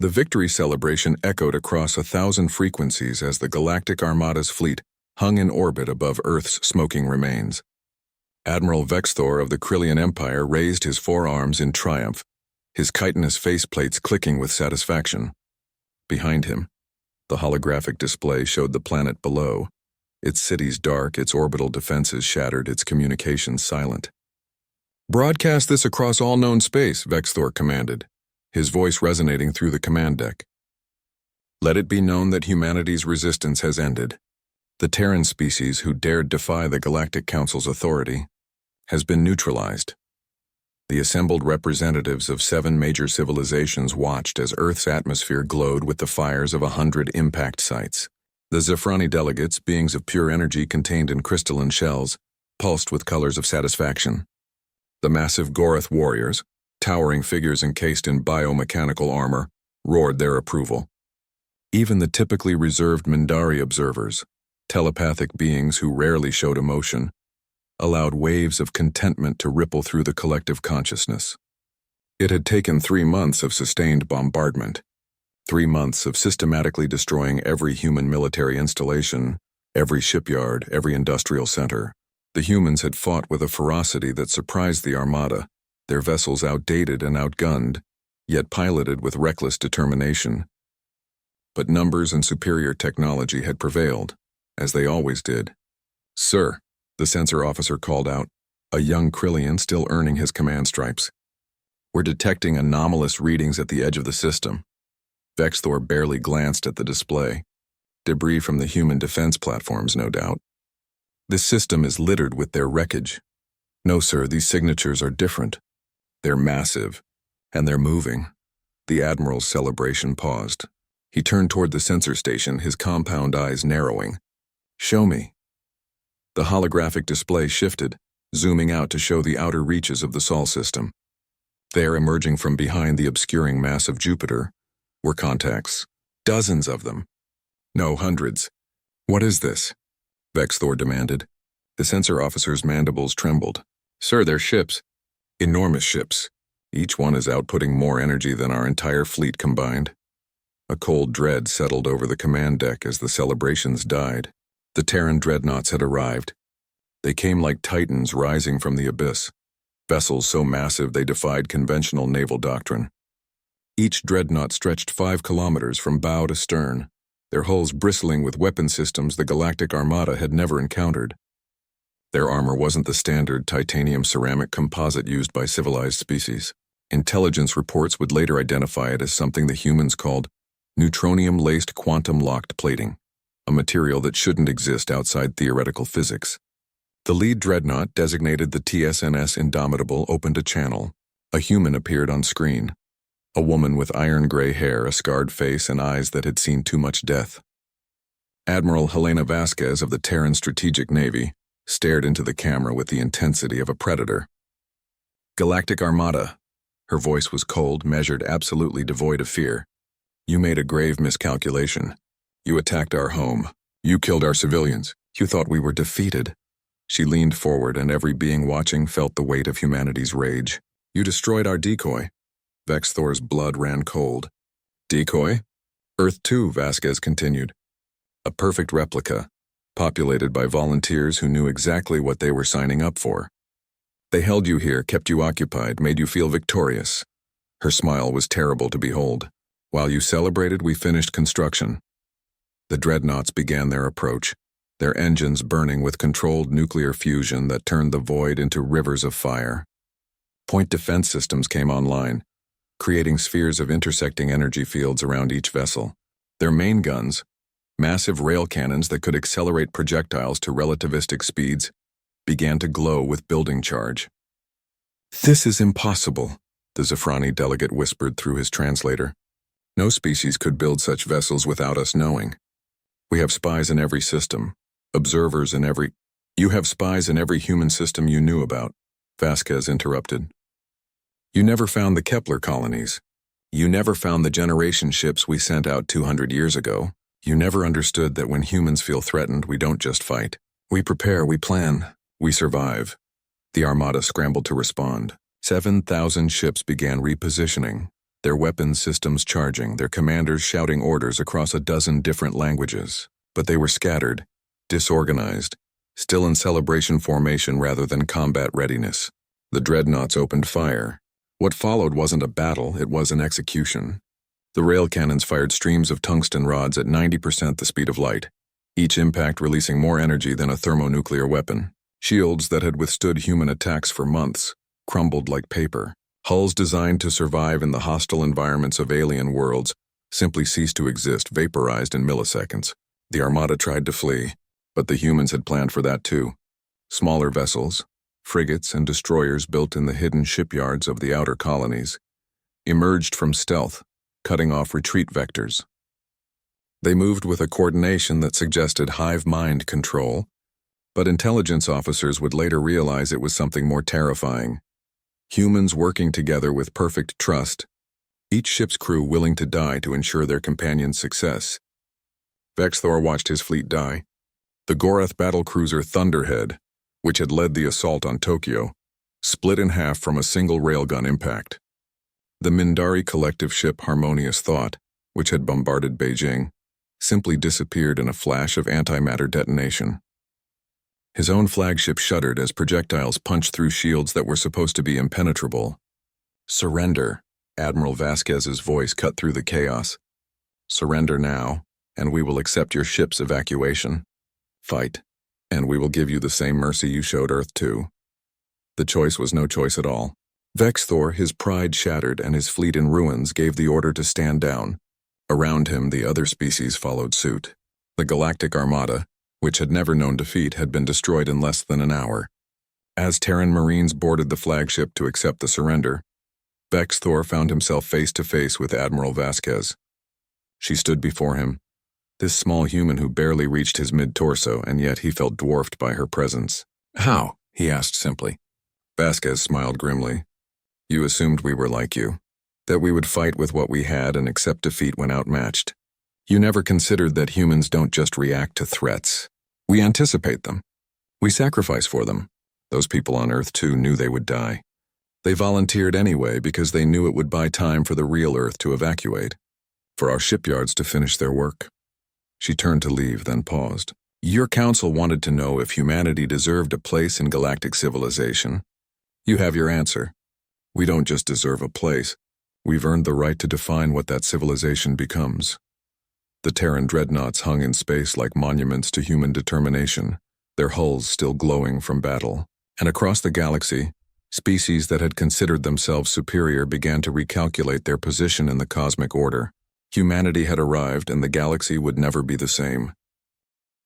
The victory celebration echoed across 1,000 frequencies as the Galactic Armada's fleet hung in orbit above Earth's smoking remains. Admiral Vexthor of the Krillian Empire raised his forearms in triumph, his chitinous faceplates clicking with satisfaction. Behind him, the holographic display showed the planet below, its cities dark, its orbital defenses shattered, its communications silent. "Broadcast this across all known space," Vexthor commanded, his voice resonating through the command deck. "Let it be known that humanity's resistance has ended. The Terran species who dared defy the Galactic Council's authority has been neutralized." The assembled representatives of 7 major civilizations watched as Earth's atmosphere glowed with the fires of 100 impact sites. The Zephrani delegates, beings of pure energy contained in crystalline shells, pulsed with colors of satisfaction. The massive Gorath warriors, towering figures encased in biomechanical armor, roared their approval. Even the typically reserved Mindari observers, telepathic beings who rarely showed emotion, allowed waves of contentment to ripple through the collective consciousness. It had taken 3 months of sustained bombardment, 3 months of systematically destroying every human military installation, every shipyard, every industrial center. The humans had fought with a ferocity that surprised the Armada, their vessels outdated and outgunned, yet piloted with reckless determination. But numbers and superior technology had prevailed, as they always did. "Sir," the sensor officer called out, a young Krillian still earning his command stripes. "We're detecting anomalous readings at the edge of the system." Vexthor barely glanced at the display. Debris from the human defense platforms, no doubt. "This system is littered with their wreckage." "No, sir, these signatures are different. They're massive, and they're moving." The Admiral's celebration paused. He turned toward the sensor station, his compound eyes narrowing. "Show me." The holographic display shifted, zooming out to show the outer reaches of the Sol system. There, emerging from behind the obscuring mass of Jupiter, were contacts. Dozens of them. No, hundreds. "What is this?" Vexthor demanded. The sensor officer's mandibles trembled. "Sir, they're ships. Enormous ships. Each one is outputting more energy than our entire fleet combined." A cold dread settled over the command deck as the celebrations died. The Terran Dreadnoughts had arrived. They came like titans rising from the abyss, vessels so massive they defied conventional naval doctrine. Each dreadnought stretched 5 kilometers from bow to stern, their hulls bristling with weapon systems the Galactic Armada had never encountered. Their armor wasn't the standard titanium ceramic composite used by civilized species. Intelligence reports would later identify it as something the humans called neutronium-laced quantum-locked plating, a material that shouldn't exist outside theoretical physics. The lead dreadnought, designated the TSNS Indomitable, opened a channel. A human appeared on screen. A woman with iron-gray hair, a scarred face, and eyes that had seen too much death. Admiral Helena Vasquez of the Terran Strategic Navy stared into the camera with the intensity of a predator. "Galactic Armada." Her voice was cold, measured, absolutely devoid of fear. "You made a grave miscalculation. You attacked our home. You killed our civilians. You thought we were defeated." She leaned forward, and every being watching felt the weight of humanity's rage. "You destroyed our decoy." Vexthor's blood ran cold. "Decoy?" "Earth 2, Vasquez continued. "A perfect replica, populated by volunteers who knew exactly what they were signing up for. They held you here, kept you occupied, made you feel victorious." Her smile was terrible to behold. "While you celebrated, we finished construction." The dreadnoughts began their approach, their engines burning with controlled nuclear fusion that turned the void into rivers of fire. Point defense systems came online, creating spheres of intersecting energy fields around each vessel. Their main guns, massive rail cannons that could accelerate projectiles to relativistic speeds, began to glow with building charge. "This is impossible," the Zephrani delegate whispered through his translator. "No species could build such vessels without us knowing. We have spies in every system, observers in every—" "You have spies in every human system you knew about," Vasquez interrupted. "You never found the Kepler colonies. You never found the generation ships we sent out 200 years ago. You never understood that when humans feel threatened, we don't just fight. We prepare, we plan, we survive." The Armada scrambled to respond. 7,000 ships began repositioning, their weapons systems charging, their commanders shouting orders across a dozen different languages. But they were scattered, disorganized, still in celebration formation rather than combat readiness. The dreadnoughts opened fire. What followed wasn't a battle, it was an execution. The rail cannons fired streams of tungsten rods at 90% the speed of light, each impact releasing more energy than a thermonuclear weapon. Shields that had withstood human attacks for months crumbled like paper. Hulls designed to survive in the hostile environments of alien worlds simply ceased to exist, vaporized in milliseconds. The Armada tried to flee, but the humans had planned for that too. Smaller vessels, frigates and destroyers built in the hidden shipyards of the outer colonies, emerged from stealth, cutting off retreat vectors. They moved with a coordination that suggested hive mind control, but intelligence officers would later realize it was something more terrifying. Humans working together with perfect trust, each ship's crew willing to die to ensure their companion's success. Vexthor watched his fleet die. The Gorath battlecruiser Thunderhead, which had led the assault on Tokyo, split in half from a single railgun impact. The Mindari collective ship Harmonious Thought, which had bombarded Beijing, simply disappeared in a flash of antimatter detonation. His own flagship shuddered as projectiles punched through shields that were supposed to be impenetrable. "Surrender," Admiral Vasquez's voice cut through the chaos. "Surrender now, and we will accept your ship's evacuation. Fight, and we will give you the same mercy you showed Earth too." The choice was no choice at all. Vexthor, his pride shattered and his fleet in ruins, gave the order to stand down. Around him, the other species followed suit. The Galactic Armada, which had never known defeat, had been destroyed in less than an hour. As Terran Marines boarded the flagship to accept the surrender, Vexthor found himself face to face with Admiral Vasquez. She stood before him, this small human who barely reached his mid-torso, and yet he felt dwarfed by her presence. "How?" he asked simply. Vasquez smiled grimly. "You assumed we were like you, that we would fight with what we had and accept defeat when outmatched. You never considered that humans don't just react to threats. We anticipate them. We sacrifice for them. Those people on Earth too knew they would die. They volunteered anyway because they knew it would buy time for the real Earth to evacuate, for our shipyards to finish their work." She turned to leave, then paused. "Your council wanted to know if humanity deserved a place in galactic civilization. You have your answer. We don't just deserve a place. We've earned the right to define what that civilization becomes." The Terran Dreadnoughts hung in space like monuments to human determination, their hulls still glowing from battle. And across the galaxy, species that had considered themselves superior began to recalculate their position in the cosmic order. Humanity had arrived, and the galaxy would never be the same.